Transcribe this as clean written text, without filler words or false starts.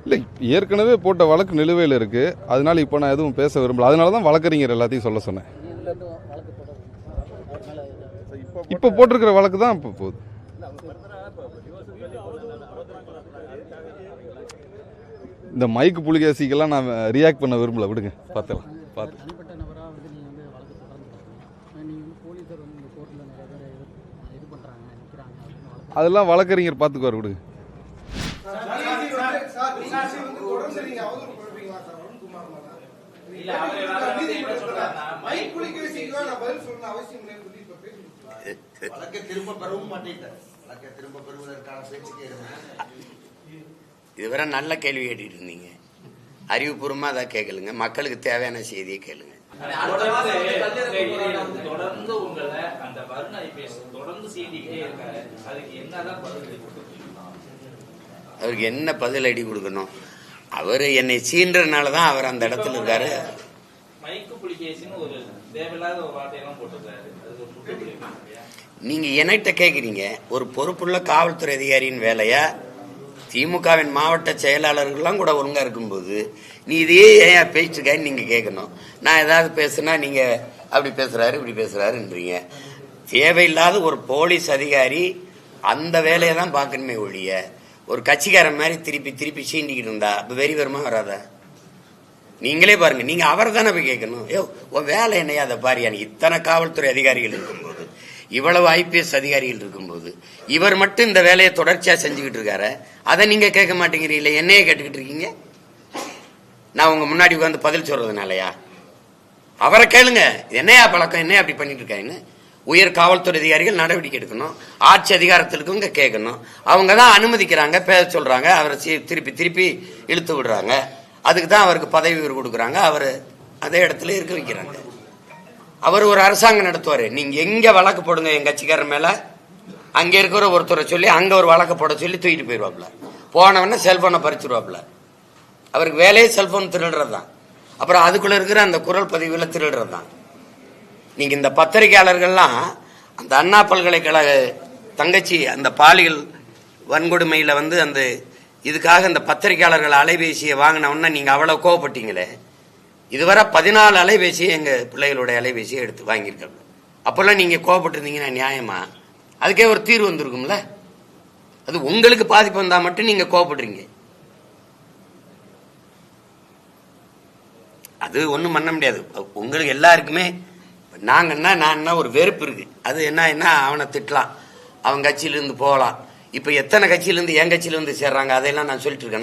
இல்லை, ஏற்கனவே போட்ட வழக்கு நிலுவையில் இருக்கு. அதனால இப்போ நான் எதுவும் பேச விரும்பல. அதனால தான் வழக்கறிஞர் எல்லாத்தையும் சொல்ல சொன்னேன். இப்போ போட்டிருக்கிற வழக்கு தான் இப்போ போகுது. இந்த மைக்கு புலிகேசிக்கெல்லாம் நான் ரியாக்ட் பண்ண விரும்பல. விடுங்க, பார்த்துக்கலாம். அதெல்லாம் வழக்கறிஞர் பார்த்துக்குவார். விடுங்க. இதுவரை நல்ல கேள்வி கேட்டுட்டு இருந்தீங்க. அறிவுபூர்வமா அதை கேட்கலுங்க. மக்களுக்கு தேவையான செய்தியை கேளுங்க. அவருக்கு என்ன பதில் அடி கொடுக்கணும்? அவரு என்னை சீன்றதுனாலதான் அவர் அந்த இடத்துல இருக்காரு. நீங்க என்கிட்ட கேக்குறீங்க, ஒரு பொறுப்புள்ள காவல்துறை அதிகாரியின் வேலையா? திமுகவின் மாவட்ட செயலாளர்கள்லாம் கூட ஒழுங்கா இருக்கும்போது நீ இதே ஏன் பேச்சுக்கான்னு நீங்க கேட்கணும். நான் ஏதாவது பேசுனா நீங்க அப்படி பேசுறாரு இப்படி பேசுறாருன்றீங்க. தேவையில்லாத ஒரு போலீஸ் அதிகாரி அந்த வேலையை தான் பார்க்கணுமே ஒழிய ஒரு கட்சிக்காரன் மாதிரி திருப்பி திருப்பி சீண்டிக்கிட்டு இருந்தா அப்ப வெறி வருமா வராதா? நீங்களே பாருங்க. நீங்க அவரை தானே போய் கேட்கணும். உன் வேலை என்னையா அதை பாரியா? இத்தனை காவல்துறை அதிகாரிகள் இருக்கும்போது, இவ்வளவு ஐபிஎஸ் அதிகாரிகள் இருக்கும்போது இவர் மட்டும் இந்த வேலையை தொடர்ச்சியா செஞ்சுக்கிட்டு இருக்காரு. அதை நீங்க கேட்க மாட்டேங்கிறீங்களே, என்னையே கேட்டுக்கிட்டு இருக்கீங்க. நான் உங்க முன்னாடி உட்காந்து பதில் சொல்றதுனாலயா? அவரை கேளுங்க, என்னையா பழக்கம், என்னையா அப்படி பண்ணிட்டு இருக்காங்கன்னு. உயர் காவல்துறை அதிகாரிகள் நடவடிக்கை எடுக்கணும். ஆட்சி அதிகாரத்திற்கு கேட்கணும். அவங்க தான் அனுமதிக்கிறாங்க, பேச சொல்றாங்க. அவரை திருப்பி திருப்பி இழுத்து விடுறாங்க. அதுக்கு தான் அவருக்கு பதவி உயர்வு கொடுக்குறாங்க. அவர் அதே இடத்துல இருக்க வைக்கிறாங்க. அவர் ஒரு அரசாங்கம் நடத்துவாரு. நீங்க எங்க வழக்கு போடுங்க என் கட்சிக்காரர் மேல, அங்க இருக்கிற ஒருத்தரை சொல்லி அங்க ஒரு வழக்கு போட சொல்லி தூக்கிட்டு போயிடுவாப்ல. போனவன செல்போனை பறிச்சுடுவாப்ல. அவருக்கு வேலையே செல்போன் திருடுறதுதான். அப்புறம் அதுக்குள்ள இருக்கிற அந்த குரல் பதிவுல திருடுறதுதான். நீங்க இந்த பத்திரிகையாளர்கள்லாம் அந்த அண்ணா பல்கலைக்கழக தங்கச்சி அந்த பாலியல் வன்கொடுமையில அந்த இதுக்காக இந்த பத்திரிகையாளர்கள் அலைபேசியை வாங்கினோன்னா நீங்க அவ்வளவு கோவப்பட்டீங்களே. இதுவரை 14 அலைபேசியை எங்க பிள்ளைகளுடைய அலைபேசியை எடுத்து வாங்கியிருக்காங்க. அப்பெல்லாம் நீங்க கோவப்பட்டிருந்தீங்கன்னா நியாயமா? அதுக்கே ஒரு தீர்வு வந்திருக்கும்ல. அது உங்களுக்கு பாதிப்பு வந்தா மட்டும் நீங்க கோவப்படுறீங்க. அது ஒண்ணும் பண்ண முடியாது. உங்களுக்கு எல்லாருக்குமே நான் ஒரு வெறுப்பு இருக்கு. அது என்ன, அவனை திட்டலாம், அவன் கட்சியிலிருந்து போகலாம். இப்ப எத்தனை கட்சியிலிருந்து என் கட்சியிலிருந்து சேர்றாங்க, அதையெல்லாம் நான் சொல்லிட்டு இருக்கேன்.